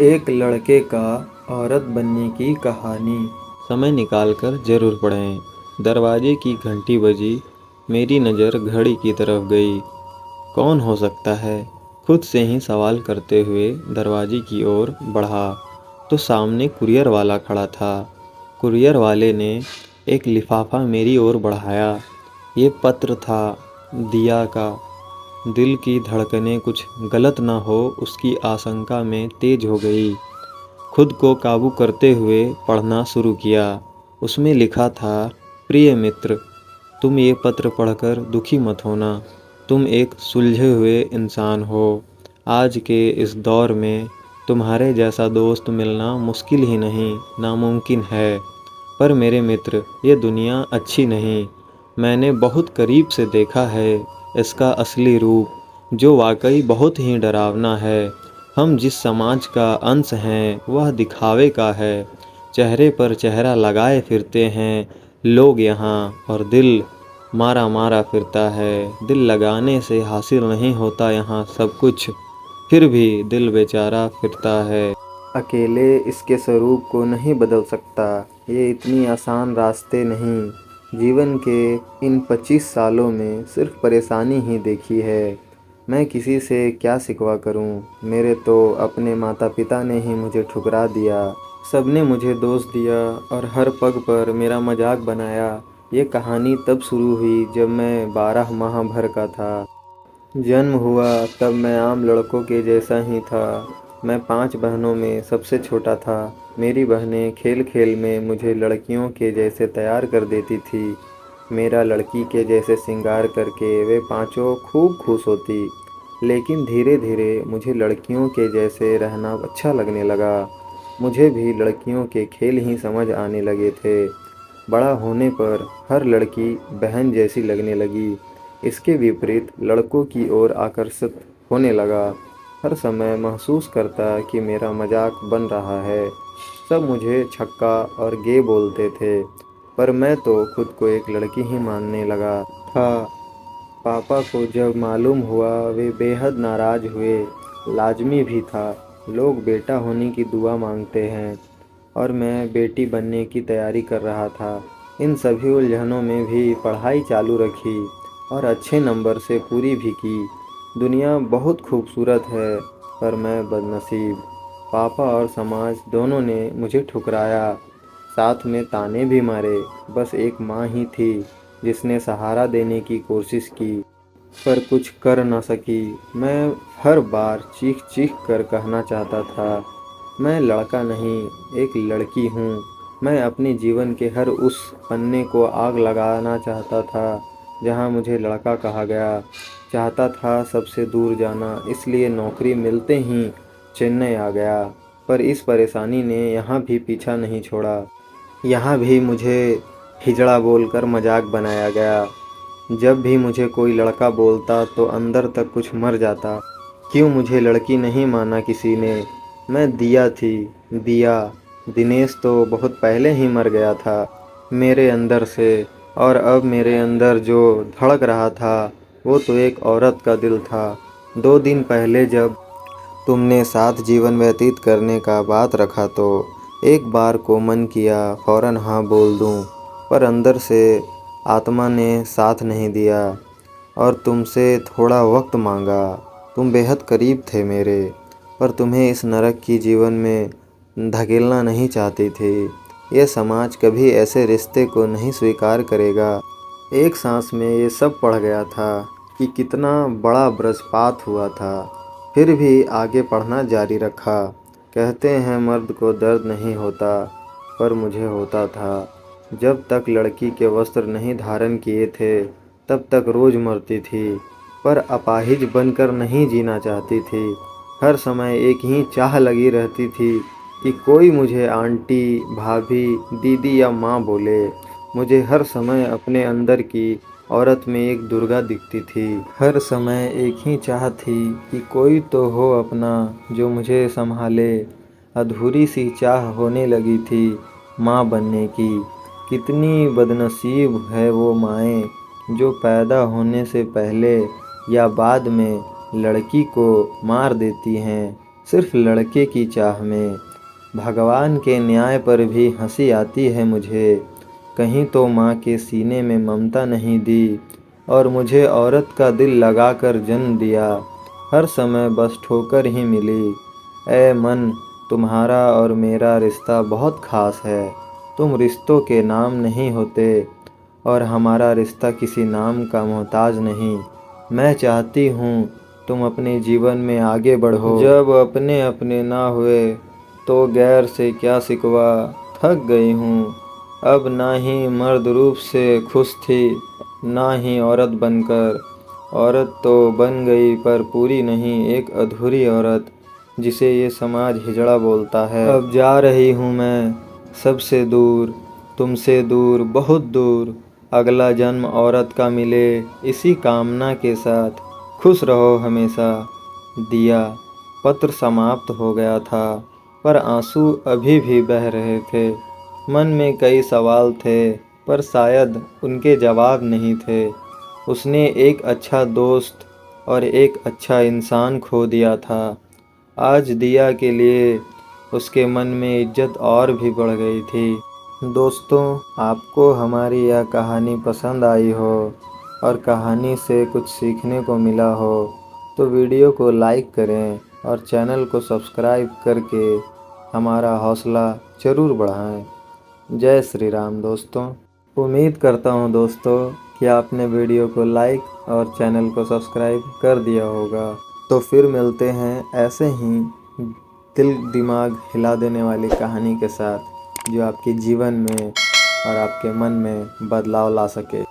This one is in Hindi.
एक लड़के का औरत बनने की कहानी। समय निकालकर जरूर पढ़ें। दरवाजे की घंटी बजी। मेरी नज़र घड़ी की तरफ गई। कौन हो सकता है? खुद से ही सवाल करते हुए दरवाजे की ओर बढ़ा तो सामने कुरियर वाला खड़ा था। कुरियर वाले ने एक लिफाफा मेरी ओर बढ़ाया। ये पत्र था दिया का। दिल की धड़कनें कुछ गलत न हो उसकी आशंका में तेज हो गई। खुद को काबू करते हुए पढ़ना शुरू किया। उसमें लिखा था, प्रिय मित्र, तुम ये पत्र पढ़कर दुखी मत होना। तुम एक सुलझे हुए इंसान हो। आज के इस दौर में तुम्हारे जैसा दोस्त मिलना मुश्किल ही नहीं, नामुमकिन है। पर मेरे मित्र, ये दुनिया अच्छी नहीं। मैंने बहुत करीब से देखा है इसका असली रूप, जो वाकई बहुत ही डरावना है। हम जिस समाज का अंश हैं वह दिखावे का है। चेहरे पर चेहरा लगाए फिरते हैं लोग यहाँ, और दिल मारा मारा फिरता है। दिल लगाने से हासिल नहीं होता यहाँ सब कुछ, फिर भी दिल बेचारा फिरता है। अकेले इसके स्वरूप को नहीं बदल सकता। ये इतनी आसान रास्ते नहीं। जीवन के इन 25 सालों में सिर्फ परेशानी ही देखी है। मैं किसी से क्या शिकवा करूं? मेरे तो अपने माता पिता ने ही मुझे ठुकरा दिया। सबने मुझे दोष दिया और हर पग पर मेरा मजाक बनाया। ये कहानी तब शुरू हुई जब मैं 12 माह भर का था। जन्म हुआ तब मैं आम लड़कों के जैसा ही था। मैं 5 बहनों में सबसे छोटा था। मेरी बहनें खेल खेल में मुझे लड़कियों के जैसे तैयार कर देती थी। मेरा लड़की के जैसे श्रृंगार करके वे पांचों खूब खुश होती। लेकिन धीरे धीरे मुझे लड़कियों के जैसे रहना अच्छा लगने लगा। मुझे भी लड़कियों के खेल ही समझ आने लगे थे। बड़ा होने पर हर लड़की बहन जैसी लगने लगी। इसके विपरीत लड़कों की ओर आकर्षित होने लगा। हर समय महसूस करता कि मेरा मजाक बन रहा है। सब मुझे छक्का और गे बोलते थे, पर मैं तो खुद को एक लड़की ही मानने लगा था। पापा को जब मालूम हुआ वे बेहद नाराज़ हुए। लाजमी भी था, लोग बेटा होने की दुआ मांगते हैं और मैं बेटी बनने की तैयारी कर रहा था। इन सभी उलझनों में भी पढ़ाई चालू रखी और अच्छे नंबर से पूरी भी की। दुनिया बहुत खूबसूरत है, पर मैं बदनसीब। पापा और समाज दोनों ने मुझे ठुकराया, साथ में ताने भी मारे। बस एक माँ ही थी जिसने सहारा देने की कोशिश की, पर कुछ कर न सकी। मैं हर बार चीख चीख कर कहना चाहता था, मैं लड़का नहीं, एक लड़की हूँ। मैं अपने जीवन के हर उस पन्ने को आग लगाना चाहता था जहाँ मुझे लड़का कहा गया। चाहता था सबसे दूर जाना, इसलिए नौकरी मिलते ही चेन्नई आ गया। पर इस परेशानी ने यहाँ भी पीछा नहीं छोड़ा। यहाँ भी मुझे हिजड़ा बोलकर मजाक बनाया गया। जब भी मुझे कोई लड़का बोलता तो अंदर तक कुछ मर जाता। क्यों मुझे लड़की नहीं माना किसी ने? मैं दिया थी, दिया। दिनेश तो बहुत पहले ही मर गया था मेरे अंदर से, और अब मेरे अंदर जो धड़क रहा था वो तो एक औरत का दिल था। 2 दिन पहले जब तुमने साथ जीवन व्यतीत करने का बात रखा तो एक बार को मन किया फ़ौरन हाँ बोल दूं, पर अंदर से आत्मा ने साथ नहीं दिया और तुमसे थोड़ा वक्त मांगा। तुम बेहद करीब थे मेरे, पर तुम्हें इस नरक की जीवन में धकेलना नहीं चाहती थी। ये समाज कभी ऐसे रिश्ते को नहीं स्वीकार करेगा। एक सांस में ये सब पढ़ गया था कि कितना बड़ा वज्रपात हुआ था। फिर भी आगे पढ़ना जारी रखा। कहते हैं मर्द को दर्द नहीं होता, पर मुझे होता था। जब तक लड़की के वस्त्र नहीं धारण किए थे तब तक रोज़ मरती थी, पर अपाहिज बनकर नहीं जीना चाहती थी। हर समय एक ही चाह लगी रहती थी कि कोई मुझे आंटी, भाभी, दीदी या माँ बोले। मुझे हर समय अपने अंदर की औरत में एक दुर्गा दिखती थी। हर समय एक ही चाह थी कि कोई तो हो अपना जो मुझे संभाले। अधूरी सी चाह होने लगी थी माँ बनने की। कितनी बदनसीब है वो माएँ जो पैदा होने से पहले या बाद में लड़की को मार देती हैं। सिर्फ लड़के की चाह में। भगवान के न्याय पर भी हंसी आती है मुझे। कहीं तो माँ के सीने में ममता नहीं दी और मुझे औरत का दिल लगाकर जन्म दिया। हर समय बस ठोकर ही मिली। ऐ मन, तुम्हारा और मेरा रिश्ता बहुत खास है। तुम रिश्तों के नाम नहीं होते और हमारा रिश्ता किसी नाम का मोहताज नहीं। मैं चाहती हूँ तुम अपने जीवन में आगे बढ़ो। जब अपने अपने ना हुए तो गैर से क्या सिकवा। थक गई हूँ अब ना ही मर्द रूप से खुश थी, ना ही औरत बनकर। औरत तो बन गई पर पूरी नहीं, एक अधूरी औरत जिसे ये समाज हिजड़ा बोलता है। अब जा रही हूँ मैं सबसे दूर, तुमसे दूर, बहुत दूर। अगला जन्म औरत का मिले इसी कामना के साथ। खुश रहो हमेशा। दिया। पत्र समाप्त हो गया था पर आंसू अभी भी बह रहे थे। मन में कई सवाल थे पर शायद उनके जवाब नहीं थे। उसने एक अच्छा दोस्त और एक अच्छा इंसान खो दिया था। आज दिया के लिए उसके मन में इज्जत और भी बढ़ गई थी। दोस्तों, आपको हमारी यह कहानी पसंद आई हो और कहानी से कुछ सीखने को मिला हो तो वीडियो को लाइक करें और चैनल को सब्सक्राइब करके हमारा हौसला ज़रूर बढ़ाएं। जय श्री राम दोस्तों। उम्मीद करता हूँ दोस्तों कि आपने वीडियो को लाइक और चैनल को सब्सक्राइब कर दिया होगा। तो फिर मिलते हैं ऐसे ही दिल दिमाग हिला देने वाली कहानी के साथ जो आपके जीवन में और आपके मन में बदलाव ला सके।